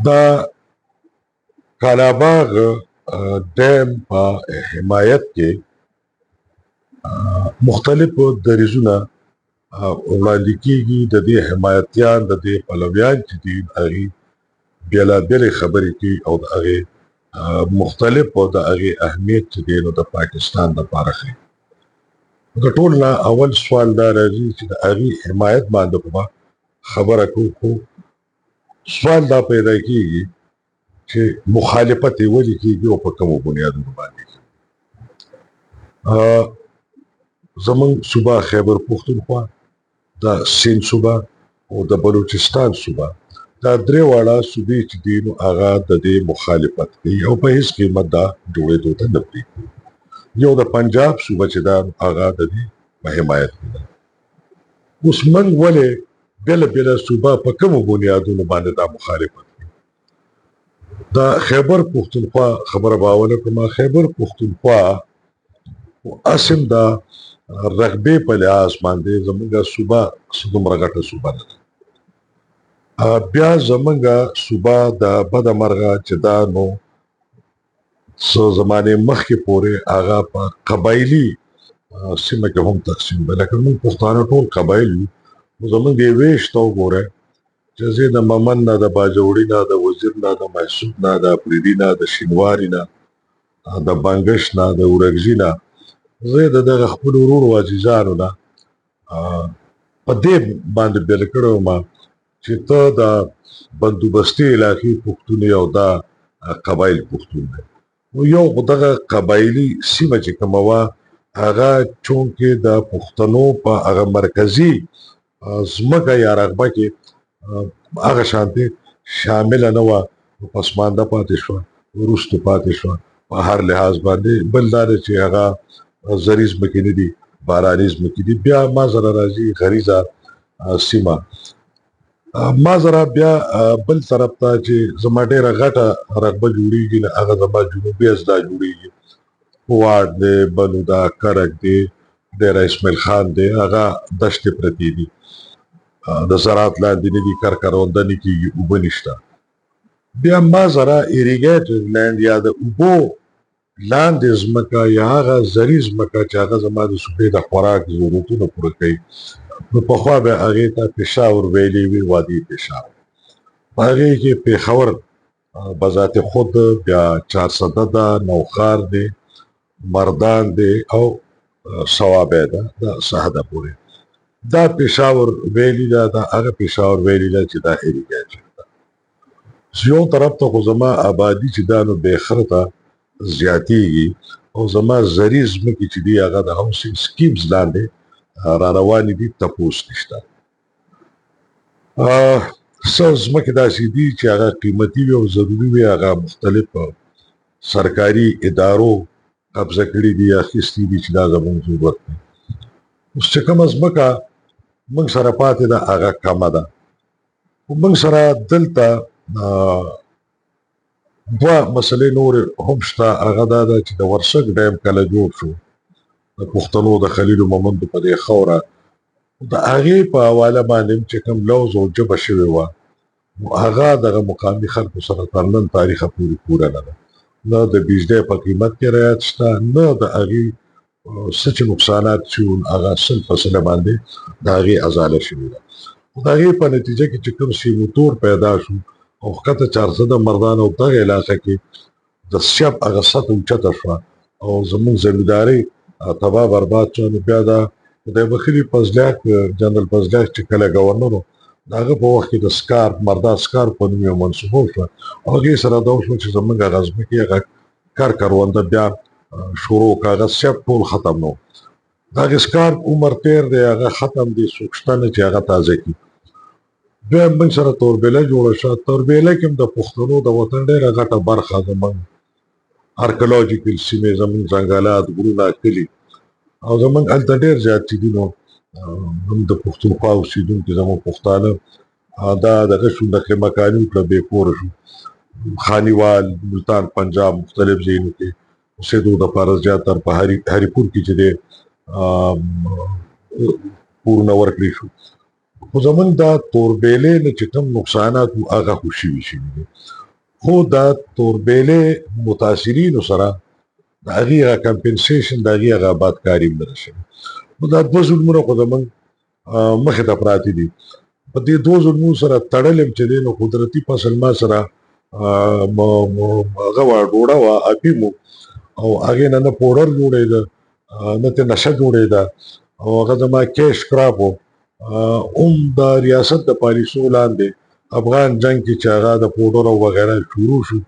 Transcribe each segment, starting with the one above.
دا کالاباغ ډیم په حمایت کې مختلف دریځونه وړاندې کیږي. د دې حمایتیان د دې پلویان چې دي هغه بیلابېلې خبرې کوي او د هغه مختلف او د هغه اهمیت چې دی نو د پاکستان لپاره ښه. د ټول نه اول سوال دا راځي چې د هغه حمایت باندې په خبره کوو. سوال دا پیدا کیږي چې مخالفت یې ولې کیږي او په کومو بنیادونو باندې. زمون صوبه خیبر پختونخوا، د سند صوبه او د بلوچستان صوبه، دا درې واړه صوبې چې دي نو هغه د دې مخالفت کوي او په هیڅ قیمت دا جوړېدو ته نه پرېږدي. یو د پنجاب صوبه چې دا هغه د دې په حمایت کې ده. اوس موږ ولې بېله صوبه په کومو بنیادونو باندې دا مخالفت کوي؟ دا خیبر پختونخوا خبره باور کوم. خیبر پختونخوا اسم دا رغبې په لحاظ باندې زمونږه صوبه دومره غټه صوبه نه ده. بیا زمونږه صوبه د بده مرغه چې دا نو څو زمانې مخکې پورې هغه په قبایلي سیمه کې هم تقسیم ده. لکه موږ پښتانه ټول قبایل یو. زمونږ یې ویش ته وګوره چې زه د ممن نه، د باجوړي نه، د وزیر نه، د محسوب نه، د اپریدي نه، د شینواري نه، د بنګش نه، د اورګزي نه، زه د دغه خپل ورور او عزیزانو نه په دې باندې بیل کړو ما چې ته د بندوبستي علاقې پښتون یو دا قبایل پښتون دی. نو یو دغه قبایلي سیمه چې کومه وه هغه چونکې د پښتنو په هغه مرکزي ځمکه یا رقبه کې هغه شانتې شامله نه وه، پسمانده پاتې شوه، وروستو پاتې شوه په هر لحاظ باندې. بل دا دی چې هغه زرعي ځمکې نه دي، باراني ځمکې دي. بیا ما سره راځي غریزه سیمه. ما سره بیا بل طرف ته چې زما ډېره غټه رقبه جوړېږي نه هغه زما جنوبي اجزا جوړېږي. واټ دی، بلو ده، کرک دی، ډېره اسماعیل خان دی، هغه دشتې پرتې دي، د زراعت لاندې نه دي، کرونده نه کېږي، اوبه نشته. بیا ما سره ایریګیټډ لینډ یا د اوبو لاندې ځمکه یا هغه زرعي ځمکه چې هغه زما د صوبې د خوراک ضرورتونه پوره کوي. نو پخوا به هغې ته پېښور ویلې وي، وادي پېښور. په هغې کې پېښور بذات خود، بیا چارسده ده، نوښار دی، مردان دی او صوابی ده، د سهده پورې. دا پېښور ویلي ده، دا هغه پېښور ویلي ده چې دا ایریګیټډ ده. یو طرف ته خو زما آبادي چې دا نو بېخره ته زیاتېږي او زما زرعي ځمکې چې دي هغه د هاوسینګ سکیمز لاندې را روانې دي، تپوس نشته. څه ځمکې داسې دي چې هغه قیمتي وي او ضروري وي، هغه مختلف سرکاري ادارو قبضه کړي دي یا اخیستي دي چې دا زموږ ضرورت دی. اوس چې کومه ځمکه موږ سره پاتې ده هغه کمه ده. موږ سره دلته دوه مسلې نور هم شته. هغه دا ده چې د ورشک ډیم کله جوړ شو د پښتنو د خلیل مومندو په دې خاوره، د هغې په حواله باندې چې کوم لوز او ژبه شوې وه هغه دغه مقامي خلکو سره تر نن تاریخه پورې پوره نه ده. نه د بجلی په قیمت کې رعایت شته، نه د هغې څه چې نقصانات شوي هغه 100% باندې د هغې ازاله شوې ده. خو د هغې په نتیجه کې چې کوم سیموتور پیدا شو او ښکته چارسده مردان او دغه علاقه کې د سیاب هغه سطح اوچته شوه او زموږ زمیندارۍ تباه برباد شوه. نو بیا دا خدای بخښلي فضلیک، جنرال فضلیک چې کله ګورنر و د هغه په وخت کې د سکارپ مردان سکارپ په نوم یو منصوبه وشوه او هغې سره دا وشوه چې زموږ هغه ځمکې هغه کرونده بیا شروع که هغه سیاب ټول ختم نه و. د هغې سکارپ عمر تیر دی، هغه ختم دی، څوک شته نه چې هغه تازه کړي. بیا موږ سره توربېله جوړه شوه. توربېله کې هم د پښتنو د وطن ډېره غټه برخه زموږ ارکیولوژیکل سیمې، زموږ ځنګلات، غرونه، کلي او زموږ هلته ډېر زیات چې دي نو هم د پښتونخوا اوسېدونکي زموږ پښتانه دا دغه شو، نقل مکاني وکړه، بې کوره شو. خانیوال، ملتان، پنجاب مختلف ځایونو کې اوسېدو دپاره زیاتر په هریپور کې چې دی کورونه ورکړی شو. خو زمونږ دا توربیلې نه چې کوم نقصانات وو هغه خو شوي دي. خو دا توربیلې متاثرینو سره د هغې هغه کمپنسیشن د هغې هغه آبادکاري هم نه ده شوې. نو دا دوه ظلمونه خو زمونږ مخې ته پراته دي. په دې دوه ظلمونو سره تړل یم چې دی نو قدرتي فصل ما سره هغه وه ډوډه وه افیم و او هغې نه پوډر جوړېده نه ترې نشه جوړېده او هغه زما کیش کراپ و. هم د ریاست د پالیسو لاندې افغان جنگ کې چې هغه د پوډر او وغیره شروع شو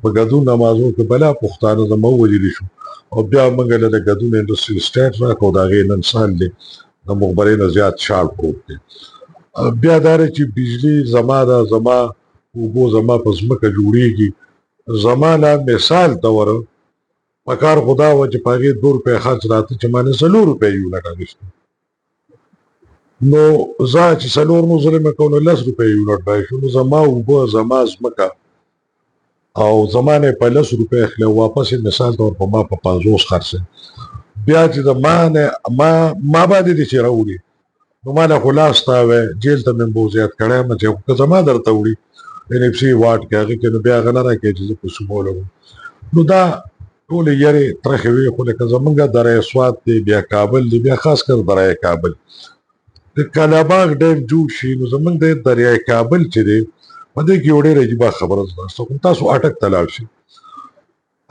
په ګدون نمازو کې بلا پښتانه زما ووژلي شو او بیا موږ له د ګدون انډسټریل سټیټ راکړو د هغې نن سال دی د مخبرۍ نه زیات شاړ پروت دی. بیا دا دی چې بجلي زما ده زما اوبو زما په ځمکه جوړېږي زما لا مثال طور پکار خو دا وه چې په هغې 2 روپۍ خرڅ راته چې ما نه 4 روپۍ یونټ اخیستو نو زه چې 4 نو ظلم یې کوم نو 10 روپۍ یونټ به شو نو زما اوبه زما ځمکه او زما نه په 10 روپۍ اخلي او واپس یې مثال طور په ما په 50 خرڅ بیا چې د ما باندې دې چې راوړي نو ما نه خو لاس تاوی جیل ته مې بو زیات کړی یم چې که زما درته وړي NFC واټ کې هغې کې نو بیا هغه نه راکوي چې زه په سومو لګم. نو دا ټولې یارې ترخې وې خو لکه زمونږ دره سوات دی بیا کابل دی بیا خاص کر دره کابل د کالاباغ ډیم جوړ شي نو زمونږ د دریای کابل چې دی په دې کې یو ډېر عجیبه خبره زده کوم تاسو اټک ته لاړ شئ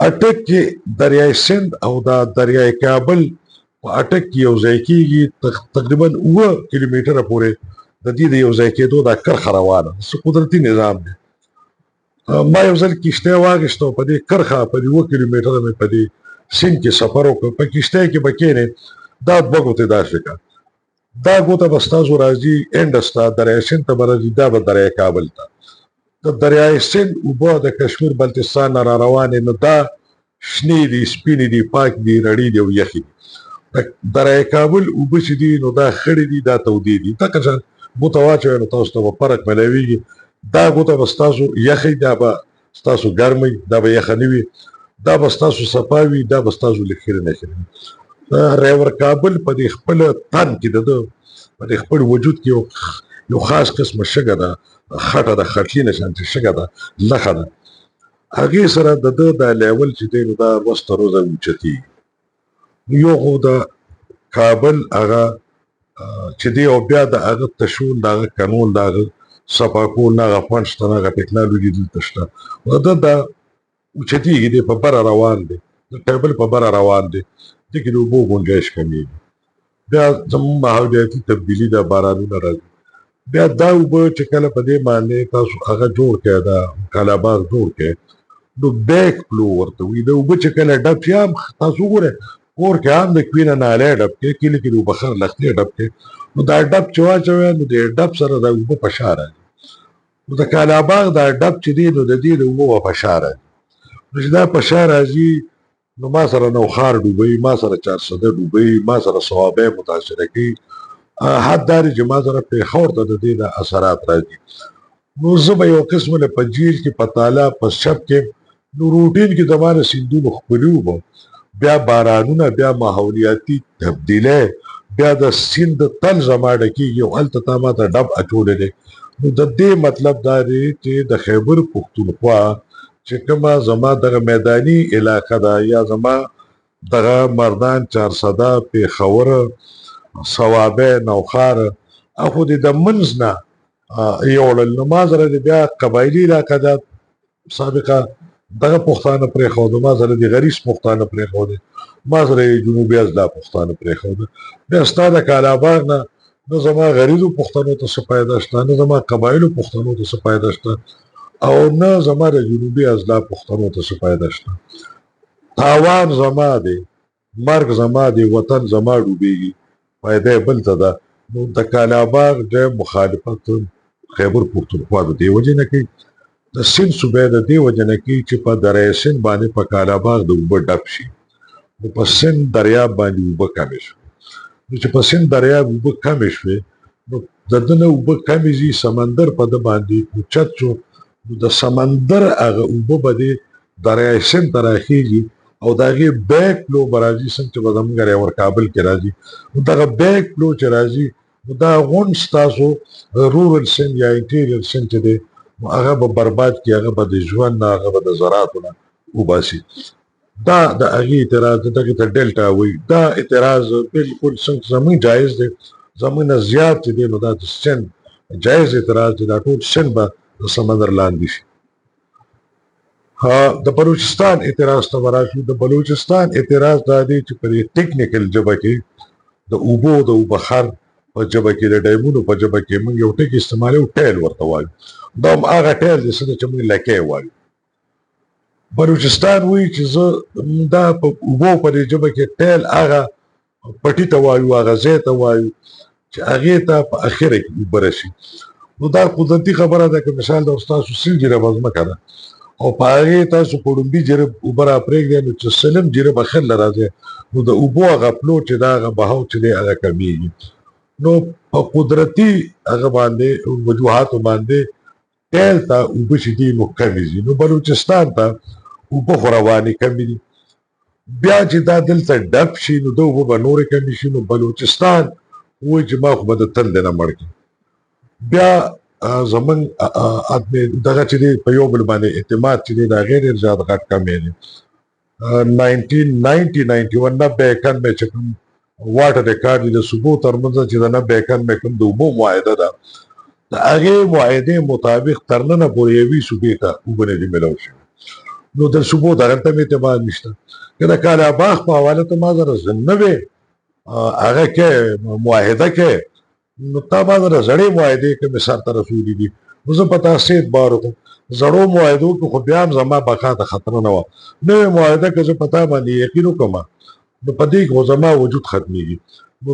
اټک کې دریای سند او دا دریای کابل په اټک کې یو ځای کېږي تقریبا 9 کیلومتره پورې د دې د یو ځای کېدو دا کرښه روانه څه قدرتي نظام دی. ما یو ځل کښتۍ واخیسته او په دې کرښه په دې 9 کیلومتره مې په دې سیند کې سفر وکړ په کښتۍ کې به کښېنې دا 2 ګوتې داسې کړه دا ګوته به ستاسو راځي انډس ته دریای سند ته به راځي دا به دریای کابل ته د دریای سند اوبه د کشمیر بلتستان نه را روانې نو دا شنې دي سپینې دي پاک دي رڼې دي او یخې دي. دریای کابل اوبه چې دي نو دا خړې دي دا تودې دي دغه شان ګوته واچوئ نو تاسو ته به فرق میلاویږي دا ګوته به ستاسو یخې دا به ستاسو ګرمۍ دا به یخه نه وي دا به ستاسو صفا وي دا به ستاسو لږ خیرنه خیرنه. ریور کابل په دې خپل تن کې د په دې خپل وجود کې یو خاص قسمه شګه ده خټه د خټلي نه شانتې شګه ده لخه ده هغې سره د ده دا لیول چې دی نو دا ورځ تر ورځه اوچتېږي. یو خو د کابل هغه چې دی او بیا د هغه تشول د هغه قانون د هغه صفا کول نه هغه فنډ شته نه هغه ټکنالوژي دلته شته نو ده دا اوچتېږي دی په بره روان دی د کابل په بره روان دی دې کې د اوبو ګنجایش کمیږي. بیا زموږ ماحولیاتي تبدیلي ده بارانونه راځي بیا دا اوبه چې کله په دې باندې تاسو هغه جوړ کړئ دا کالاباغ جوړ کړئ نو بیک فلو ورته وایي د اوبه چې کله ډب شي هم تاسو وګورئ کور کې هم د کوي نه نالی ډب کې کلي کې د اوبه خر لښتې ډب کې نو دا ډب چې واچوئ نو د ډب سره د اوبه په شا راځي نو د کالاباغ دا ډب چې دی نو د دې د اوبو په شا راځي نو چې دا په شا راځي نو ما سره نوخار ډوبوي ما سره 400 ډوبوي ما سره صوابۍ متاثره کوي حد دا دی چې ما سره پېښور ته د دې د اثرات راځي نو زه به یو قسم له په جیل کې په تاله په شب کې نو روټین کې زما نه سیندونو ښکلي وبه بیا بارانونه بیا ماحولیاتي تبدیلی بیا د سیند تل زما ډکېږي او هلته تا ما ته ډب اچولی دی نو د دې مطلب دا دی چې د خیبر پښتونخوا چې کومه زما دغه میداني علاقه ده یا زما دغه مردان 400 پېښور صوابۍ نوخار خو دې د منځ نه یوړل نو ما سره د بیا قبایلي علاقه ده سابقه دغه پښتانه پرېښوده ما سره د غریس پښتانه پرېښوده ما سره یې جنوبي اضلاع پښتانه پرېښوده بیا ستا د کالاباغ نه نه زما غریزو پښتنو ته څه پیدا شته نه زما قبایلو پښتنو ته څه پیدا شته او نه زما د جنوبي اضلاع پښتنو ته څه پیدا شته. تاوان زما دی مرګ زما دی وطن زما ډوبېږي پیدا بل ته ده نو د کالاباغ ډېر مخالفت خیبر پښتونخوا د دې وجې نه کوي د سیند صوبې د دې وجې نه کوي چې په دریای سند باندې په کالاباغ د اوبه ډک شي نو په سند دریاب باندې اوبه کمې شوې نو چې په سند دریاب اوبه کمې شوې نو د ده نه اوبه کمې ځي سمندر په ده باندې اوچت شو نو د سمندر هغه اوبه به دې دریای سند ته راخېږي او د هغې بیک فلو به راځي څنګه چې به زموږ ریور کابل کې راځي نو دغه بیک فلو چې راځي نو دا غونډ ستاسو رورل سند یا انټیریل سند چې دی هغه به برباد کړي، هغه به د ژوند نه، هغه به د زراعتو نه وباسي. دا د هغې اعتراض دی، دغې ته ډلټا وایي. دا اعتراض بالکل څنګه زموږ جایز دی، زموږ نه زیات چې دی نو دا د سند جایز اعتراض دی، دا ټول سند به د سمندر لاندې شي. د بلوچستان اعتراض ته وراشو. د بلوچستان اعتراض دا دی چې په دې ټیکنیکل ژبه کې د اوبو د اوبخر په ژبه کې د ډیمونو په ژبه کې موږ یو ټکي استعمالوو، ټیل ورته وایو. دا هم هغه ټیل دی څه چې موږ لکۍ وایو. بلوچستان وایي چې زه دا په اوبو په دې ژبه کې ټیل هغه پټي ته وایو، هغه ځای ته وایو چې هغې ته په اخره کې اوبه راشي. نو دا قدرتي خبره ده که مثال د ستاسو سل جریبه ځمکه ده او په هغې تاسو په ړومبي جریب اوبه راپرېږدئ نو چې سلم جریب اخر له راځئ نو د اوبو هغه فلو چې ده هغه بهاو چې دی هغه کمیږي. نو په قدرتي هغه باندې وجوهاتو باندې ټیل ته اوبه چې دي نو کمې ځي. نو بلوچستان ته اوبه خو روانې کمې دي. بیا چې دا دلته ډپ شي نو د اوبه به نورې کمې شي. نو بلوچستان وایي چې ما خو به د تندې نه مړ کړي. بیا زمونږ دغه چې دی په یو بل باندې اعتماد چې دی د هغې ډېر زیات غټ کمی دی. 1991 91 چې کوم واټر ریکارډ دی د صوبو ترمنځ چې د 91 کوم د اوبو معاهده ده د هغې معاهدې مطابق تر ننه پورې یوې صوبې ته اوبه نه دي میلاو شوي. نو د صوبو دغه ته هم اعتماد نشته. که د کاله باغ په حواله ته ما سره نوې هغه کې معاهده کې نو تا ما سره زړې معاهدې کومې سرته رسولي دي نو زه په تاسې اعتبار وکړم. زړو معاهدو کې خو بیا هم زما بقا ته خطره نه وه. نوې معاهده که زه په تا باندې یقین وکړم نو په دې کې خو زما وجود ختمېږي. نو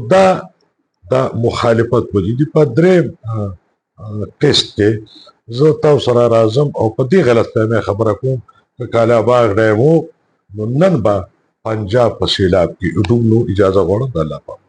دا مخالفت وجي دي. په درېیم ټیسټ کې زه تاسو سره راځم او په دې غلطفهمۍ خبره کوم که کاله باغ ډیم و نو نن به پنجاب په سیلاب کې ډوب نو اجازه غواړم. د الله پاک.